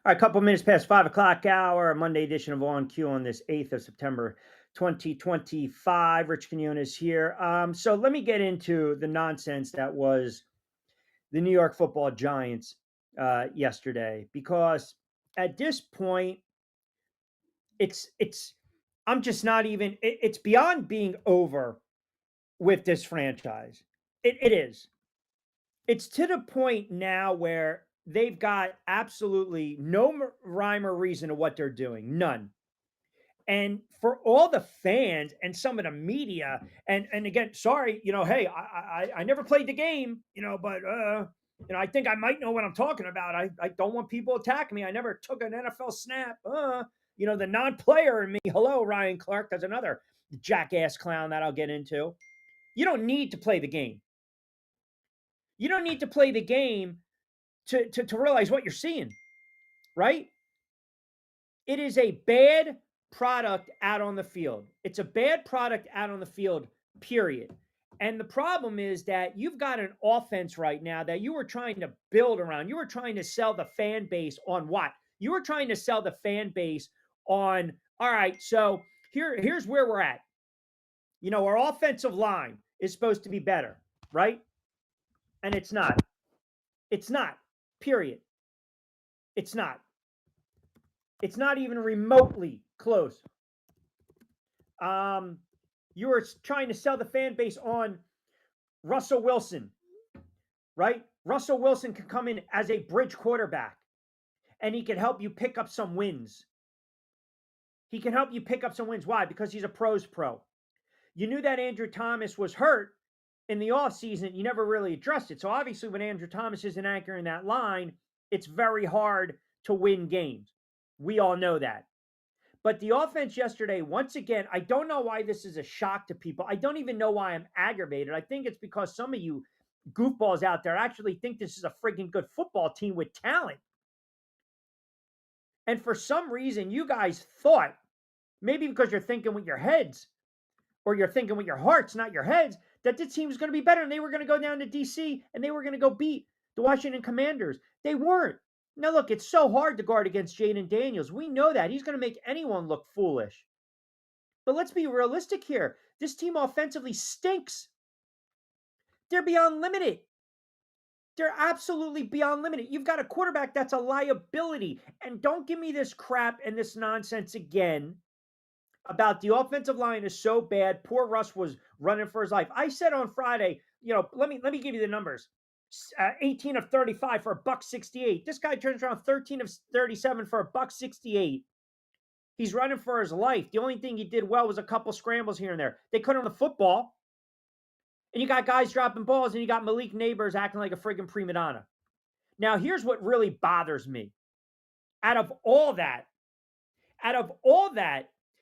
All right, a couple minutes past 5 o'clock hour, Monday edition of On Q on this 8th of September, 2025. Rich Quinones here. So let me get into the nonsense that was the New York Football Giants yesterday, because at this point, it's I'm just not even. It's beyond being over with this franchise. It is. It's to the point now where they've got absolutely no rhyme or reason to what they're doing. None. And for all the fans and some of the media, and again, sorry, hey, I never played the game, but I think I might know what I'm talking about. I don't want people attacking me. I never took an NFL snap. The non-player in me. Hello, Ryan Clark. That's another jackass clown that I'll get into. You don't need to play the game. You don't need to play the game to realize what you're seeing, right? It is a bad product out on the field. It's a bad product out on the field, period. And the problem is that you've got an offense right now that you were trying to build around. You were trying to sell the fan base on what? You were trying to sell the fan base on, all right, so here's where we're at. Our offensive line is supposed to be better, right? And it's not. It's not, period. It's not. It's not even remotely close. You were trying to sell the fan base on Russell Wilson, right? Russell Wilson can come in as a bridge quarterback and he can help you pick up some wins. He can help you pick up some wins. Why? Because he's a pro's pro. You knew that Andrew Thomas was hurt in the offseason. You never really addressed it. So obviously, when Andrew Thomas isn't anchoring that line, it's very hard to win games. We all know that. But the offense yesterday, once again, I don't know why this is a shock to people. I don't even know why I'm aggravated. I think it's because some of you goofballs out there actually think this is a friggin' good football team with talent. And for some reason, you guys thought, maybe because you're thinking with your heads or you're thinking with your hearts, not your heads, that this team was going to be better and they were going to go down to DC and they were going to go beat the Washington Commanders. They weren't. Now, look, it's so hard to guard against Jaden Daniels. We know that. He's going to make anyone look foolish. But let's be realistic here. This team offensively stinks. They're beyond limited. They're absolutely beyond limited. You've got a quarterback that's a liability. And don't give me this crap and this nonsense again about the offensive line is so bad. Poor Russ was running for his life. I said on Friday, let me give you the numbers. 18 of 35 for $168. This guy turns around 13 of 37 for $168. He's running for his life. The only thing he did well was a couple scrambles here and there. They couldn't run the football. And you got guys dropping balls, and you got Malik Neighbors acting like a friggin' prima donna. Now, here's what really bothers me. Out of all that,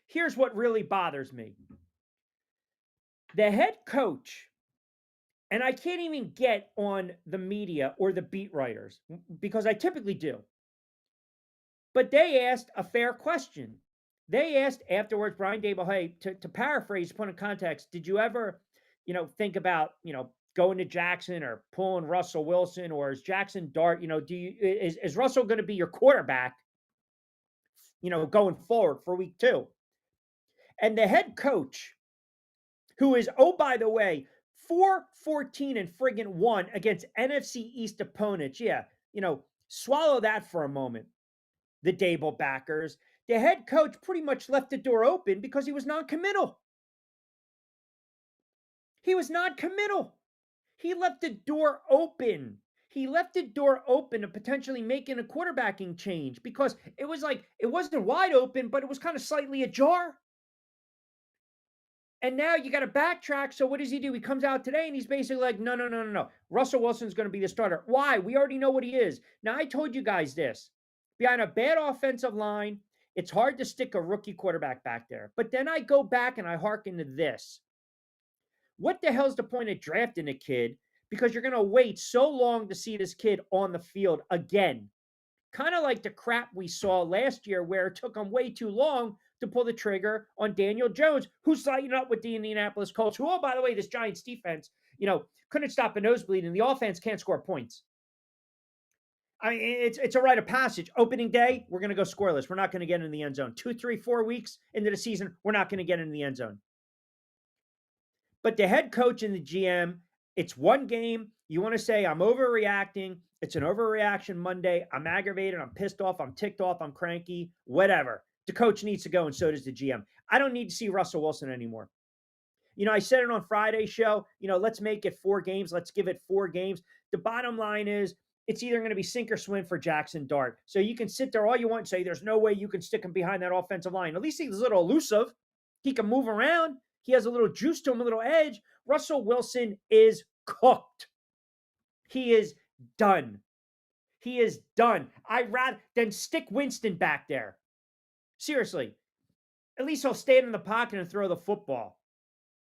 here's what really bothers me. The head coach, and I can't even get on the media or the beat writers because I typically do. But they asked a fair question. They asked afterwards, Brian Dable, hey, to paraphrase, put in context, did you ever, think about, going to Jackson or pulling Russell Wilson, or is Jackson Dart, is Russell going to be your quarterback, going forward for week 2? And the head coach, who is, oh, by the way, 4-14 and friggin' 1 against NFC East opponents. Yeah, swallow that for a moment. The Dable backers. The head coach pretty much left the door open because he was non-committal. He was non-committal. He left the door open. He left the door open to potentially making a quarterbacking change because it was like, it wasn't wide open, but it was kind of slightly ajar. And now you got to backtrack. So what does he do? He comes out today and he's basically like, no. Russell Wilson's going to be the starter. Why? We already know what he is. Now, I told you guys this. Behind a bad offensive line, it's hard to stick a rookie quarterback back there. But then I go back and I hearken to this. What the hell's the point of drafting a kid? Because you're going to wait so long to see this kid on the field again. Kind of like the crap we saw last year where it took him way too long to pull the trigger on Daniel Jones, who's lighting up with the Indianapolis Colts, who, oh, by the way, this Giants defense, couldn't stop a nosebleed, and the offense can't score points. I mean, it's a rite of passage. Opening day, we're going to go scoreless. We're not going to get in the end zone. 2, 3, 4 weeks into the season, we're not going to get in the end zone. But the head coach and the GM, it's one game. You want to say I'm overreacting. It's an overreaction Monday. I'm aggravated. I'm pissed off. I'm ticked off. I'm cranky. Whatever. The coach needs to go, and so does the GM. I don't need to see Russell Wilson anymore. I said it on Friday's show. Let's make it 4 games. Let's give it 4 games. The bottom line is it's either going to be sink or swim for Jackson Dart. So you can sit there all you want and say there's no way you can stick him behind that offensive line. At least he's a little elusive. He can move around. He has a little juice to him, a little edge. Russell Wilson is cooked. He is done. He is done. I'd rather than stick Winston back there. Seriously. At least he'll stand in the pocket and throw the football.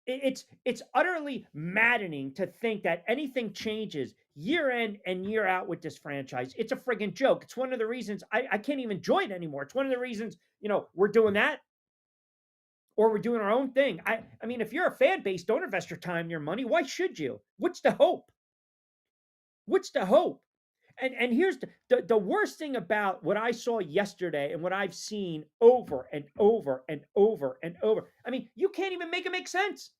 It's utterly maddening to think that anything changes year in and year out with this franchise. It's a friggin' joke. It's one of the reasons I can't even enjoy it anymore. It's one of the reasons, we're doing that or we're doing our own thing. I mean, if you're a fan base, don't invest your time, your money. Why should you? What's the hope? What's the hope? And here's the worst thing about what I saw yesterday and what I've seen over and over and over and over. I mean, you can't even make it make sense.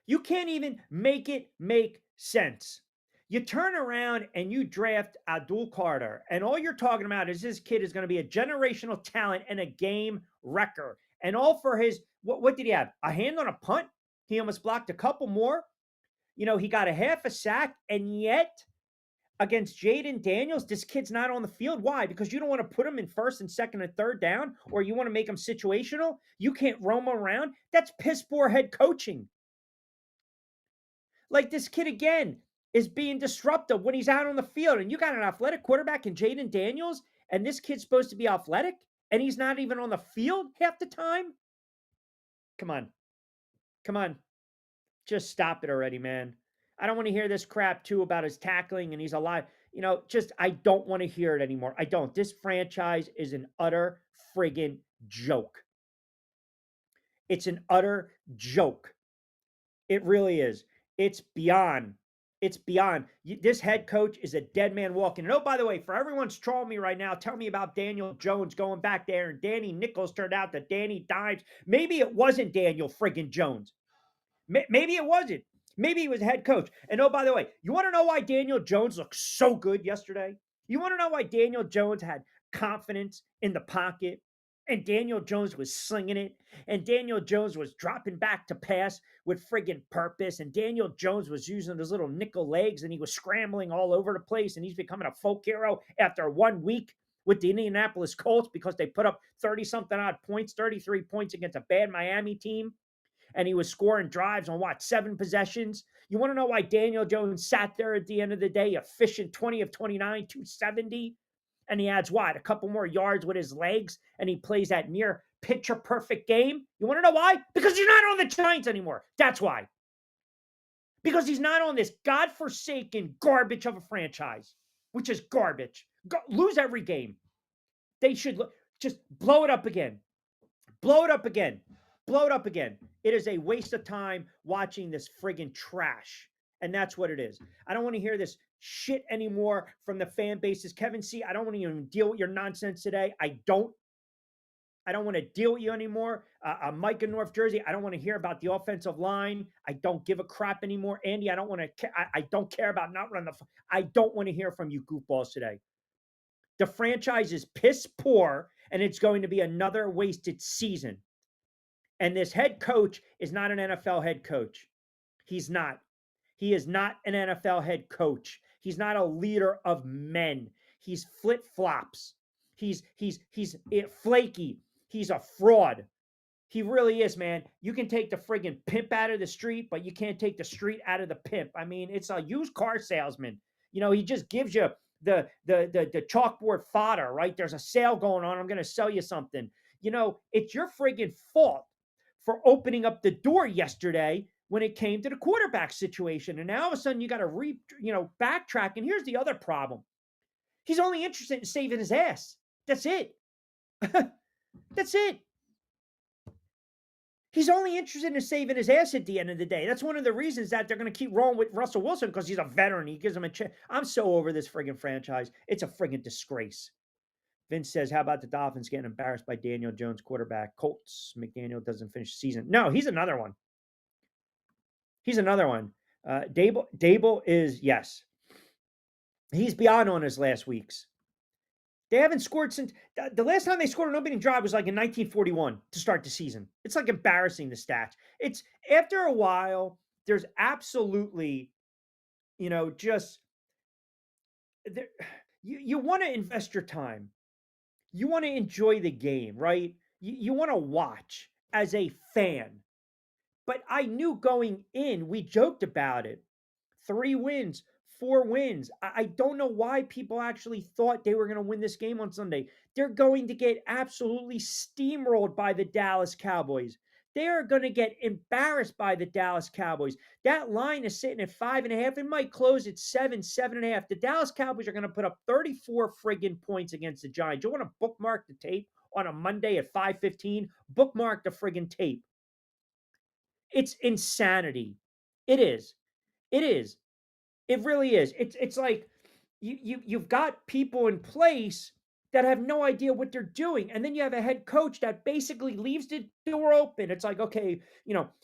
You can't even make it make sense. You turn around and you draft Abdul Carter, and all you're talking about is this kid is going to be a generational talent and a game wrecker. And all for his, what did he have? A hand on a punt? He almost blocked a couple more. He got a half a sack, and yet against Jaden Daniels, this kid's not on the field. Why? Because you don't want to put him in first and second and third down, or you want to make him situational. You can't roam around. That's piss poor head coaching. Like this kid again is being disruptive when he's out on the field, and you got an athletic quarterback in Jaden Daniels, and this kid's supposed to be athletic, and he's not even on the field half the time. Come on. Come on. Just stop it already, man. I don't want to hear this crap too about his tackling and he's alive. I don't want to hear it anymore. I don't. This franchise is an utter friggin' joke. It's an utter joke. It really is. It's beyond. It's beyond. This head coach is a dead man walking. And oh, by the way, for everyone's trolling me right now, tell me about Daniel Jones going back there and Danny Nichols turned out to Danny Dimes. Maybe it wasn't Daniel friggin' Jones. Maybe it wasn't. Maybe he was head coach. And oh, by the way, you want to know why Daniel Jones looked so good yesterday? You want to know why Daniel Jones had confidence in the pocket? And Daniel Jones was slinging it. And Daniel Jones was dropping back to pass with friggin' purpose. And Daniel Jones was using his little nickel legs and he was scrambling all over the place. And he's becoming a folk hero after 1 week with the Indianapolis Colts because they put up 30-something odd points, 33 points against a bad Miami team. And he was scoring drives on 7 possessions. You want to know why Daniel Jones sat there at the end of the day, efficient 20 of 29, 270? And he adds a couple more yards with his legs, and he plays that near picture perfect game. You want to know why? Because he's not on the Giants anymore. That's why. Because he's not on this godforsaken garbage of a franchise, which is garbage. Lose every game. They should just blow it up again. Blow it up again. Blow it up again. It is a waste of time watching this friggin' trash. And that's what it is. I don't want to hear this shit anymore from the fan bases. Kevin C., I don't want to even deal with your nonsense today. I don't want to deal with you anymore. Mike in North Jersey, I don't want to hear about the offensive line. I don't give a crap anymore. Andy, I don't care about not running I don't want to hear from you goofballs today. The franchise is piss poor, and it's going to be another wasted season. And this head coach is not an NFL head coach. He's not. He is not an NFL head coach. He's not a leader of men. He's flip-flops. He's flaky. He's a fraud. He really is, man. You can take the friggin' pimp out of the street, but you can't take the street out of the pimp. I mean, it's a used car salesman. He just gives you the chalkboard fodder, right? There's a sale going on. I'm going to sell you something. It's your friggin' fault for opening up the door yesterday when it came to the quarterback situation. And now all of a sudden you got to backtrack. And here's the other problem. He's only interested in saving his ass. That's it. That's it. He's only interested in saving his ass at the end of the day. That's one of the reasons that they're going to keep rolling with Russell Wilson because he's a veteran. He gives him a chance. I'm so over this friggin' franchise. It's a friggin' disgrace. Vince says, "How about the Dolphins getting embarrassed by Daniel Jones, quarterback? Colts. McDaniel doesn't finish the season. No, he's another one. He's another one. Dable is yes. He's beyond on his last weeks. They haven't scored since the last time they scored an opening drive was like in 1941 to start the season. It's like embarrassing the stats. It's after a while, there's absolutely, just there, you want to invest your time. You want to enjoy the game, right? You want to watch as a fan. But I knew going in, we joked about it. 3 wins, 4 wins. I don't know why people actually thought they were going to win this game on Sunday. They're going to get absolutely steamrolled by the Dallas Cowboys. They are going to get embarrassed by the Dallas Cowboys. That line is sitting at 5.5. It might close at 7, 7.5. The Dallas Cowboys are going to put up 34 friggin' points against the Giants. You want to bookmark the tape on a Monday at 5:15? Bookmark the friggin' tape. It's insanity. It is. It is. It really is. It's like you've got people in place that have no idea what they're doing, and then you have a head coach that basically leaves the door open. It's like, okay,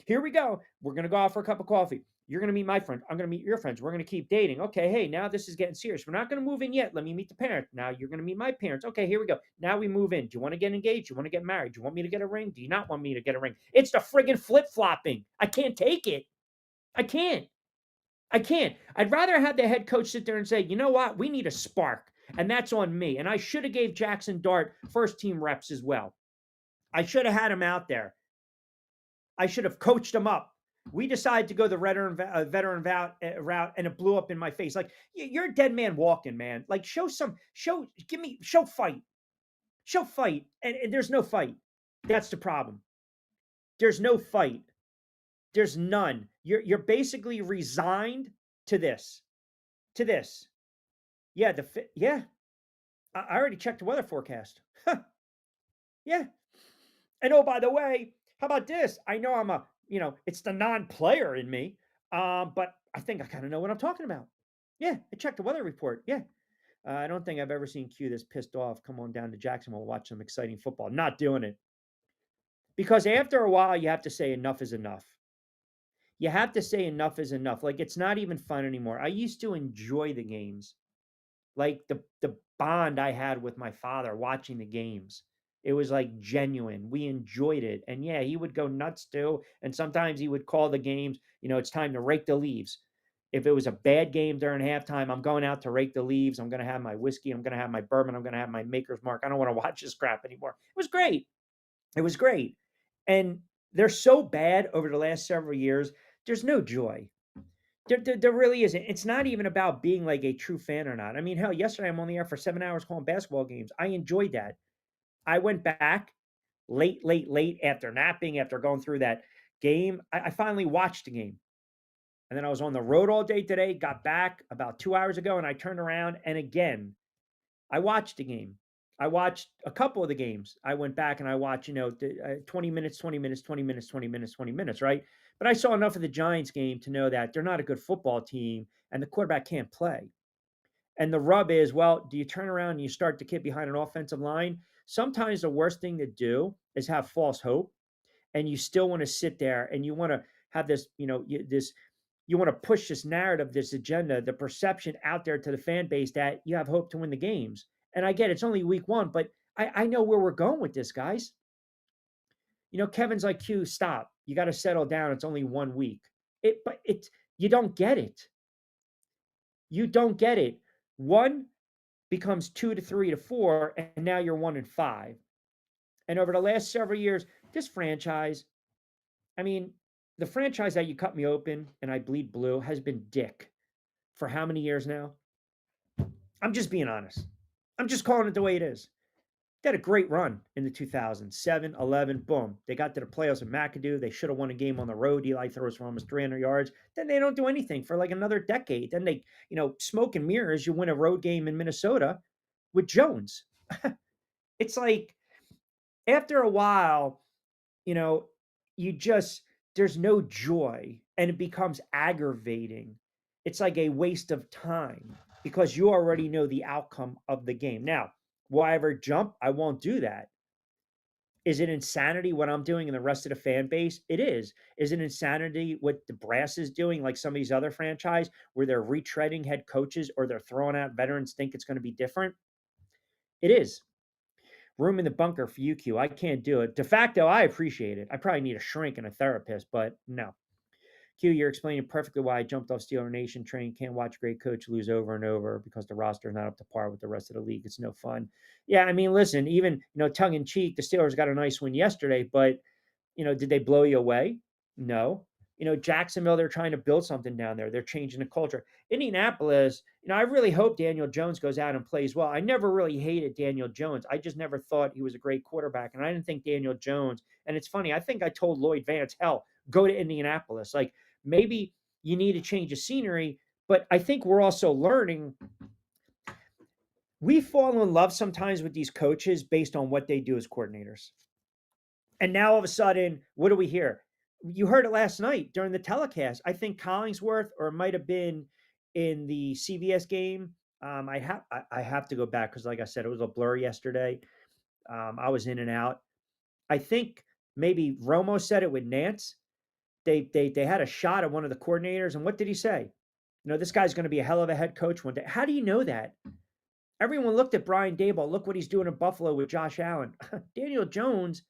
here we go. We're gonna go out for a cup of coffee. You're gonna meet my friend. I'm gonna meet your friends. We're gonna keep dating. Okay, hey, now this is getting serious. We're not gonna move in yet. Let me meet the parents. Now you're gonna meet my parents. Okay, here we go. Now we move in. Do you want to get engaged? Do you want to get married? Do you want me to get a ring? Do you not want me to get a ring? It's the friggin' flip flopping. I can't take it. I can't. I can't. I'd rather have the head coach sit there and say, you know what? We need a spark. And that's on me. And I should have gave Jackson Dart first team reps as well. I should have had him out there. I should have coached him up. We decided to go the veteran route, and it blew up in my face. Like, you're a dead man walking, man. Like, show fight. Show fight. And there's no fight. That's the problem. There's no fight. There's none. You're basically resigned to this. To this. Yeah, yeah. I already checked the weather forecast. Yeah. And oh, by the way, how about this? I know it's the non-player in me, but I think I kind of know what I'm talking about. Yeah, I checked the weather report. Yeah. I don't think I've ever seen Q this pissed off. Come on down to Jacksonville, watch some exciting football. Not doing it. Because after a while, you have to say enough is enough. You have to say enough is enough. Like, it's not even fun anymore. I used to enjoy the games. Like the bond I had with my father watching the games. It was like genuine. We enjoyed it. And yeah, he would go nuts too. And sometimes he would call the games, it's time to rake the leaves. If it was a bad game during halftime, I'm going out to rake the leaves. I'm going to have my whiskey. I'm going to have my bourbon. I'm going to have my maker's mark. I don't want to watch this crap anymore. It was great. It was great. And they're so bad over the last several years. There's no joy. There really isn't. It's not even about being like a true fan or not. I mean, hell, yesterday I'm on the air for 7 hours calling basketball games. I enjoyed that. I went back late after napping, after going through that game. I finally watched the game. And then I was on the road all day today, got back about 2 hours ago, and I turned around and again, I watched the game. I watched a couple of the games. I went back and I watched, 20 minutes, 20 minutes, 20 minutes, 20 minutes, 20 minutes, right? But I saw enough of the Giants game to know that they're not a good football team and the quarterback can't play. And the rub is, well, do you turn around and you start the kid behind an offensive line? Sometimes the worst thing to do is have false hope and you still want to sit there and you want to have this, you want to push this narrative, this agenda, the perception out there to the fan base that you have hope to win the games. And I get it's only week one, but I know where we're going with this, guys. Kevin's like, Q, stop. You got to settle down. It's only 1 week. You don't get it. You don't get it. One becomes 2 to 3 to 4, and now you're 1-5. And over the last several years, this franchise, I mean, the franchise that you cut me open and I bleed blue has been dick for how many years now? I'm just being honest. I'm just calling it the way it is. They had a great run in the 2007, 11, boom. They got to the playoffs in McAdoo. They should have won a game on the road. Eli throws for almost 300 yards. Then they don't do anything for like another decade. Then they, smoke and mirrors. You win a road game in Minnesota with Jones. It's like after a while, you know, you just there's no joy and it becomes aggravating. It's like a waste of time because you already know the outcome of the game. Now, will I ever jump? I won't do that. Is it insanity what I'm doing and the rest of the fan base? It is. Is it insanity what the brass is doing, like some of these other franchise where they're retreading head coaches or they're throwing out veterans, think it's going to be different? It is. Room in the bunker for UQ. I can't do it. De facto, I appreciate it. I probably need a shrink and a therapist, but no. Q, you're explaining perfectly why I jumped off Steeler Nation train. Can't watch a great coach lose over and over because the roster is not up to par with the rest of the league. It's no fun. Yeah, I mean, listen, even tongue in cheek, the Steelers got a nice win yesterday, but did they blow you away? No. Jacksonville, they're trying to build something down there. They're changing the culture. Indianapolis, I really hope Daniel Jones goes out and plays well. I never really hated Daniel Jones. I just never thought he was a great quarterback. And I didn't think Daniel Jones, and it's funny, I think I told Lloyd Vance, hell, go to Indianapolis. Like maybe you need to change the scenery, but I think we're also learning. We fall in love sometimes with these coaches based on what they do as coordinators. And now all of a sudden, what do we hear? You heard it last night during the telecast. I think Collingsworth, or it might have been in the CVS game. I have to go back because, like I said, it was a blur yesterday. I was in and out. I think maybe Romo said it with Nance. They had a shot at one of the coordinators, and what did he say? This guy's going to be a hell of a head coach one day. How do you know that? Everyone looked at Brian Daboll. Look what he's doing in Buffalo with Josh Allen. Daniel Jones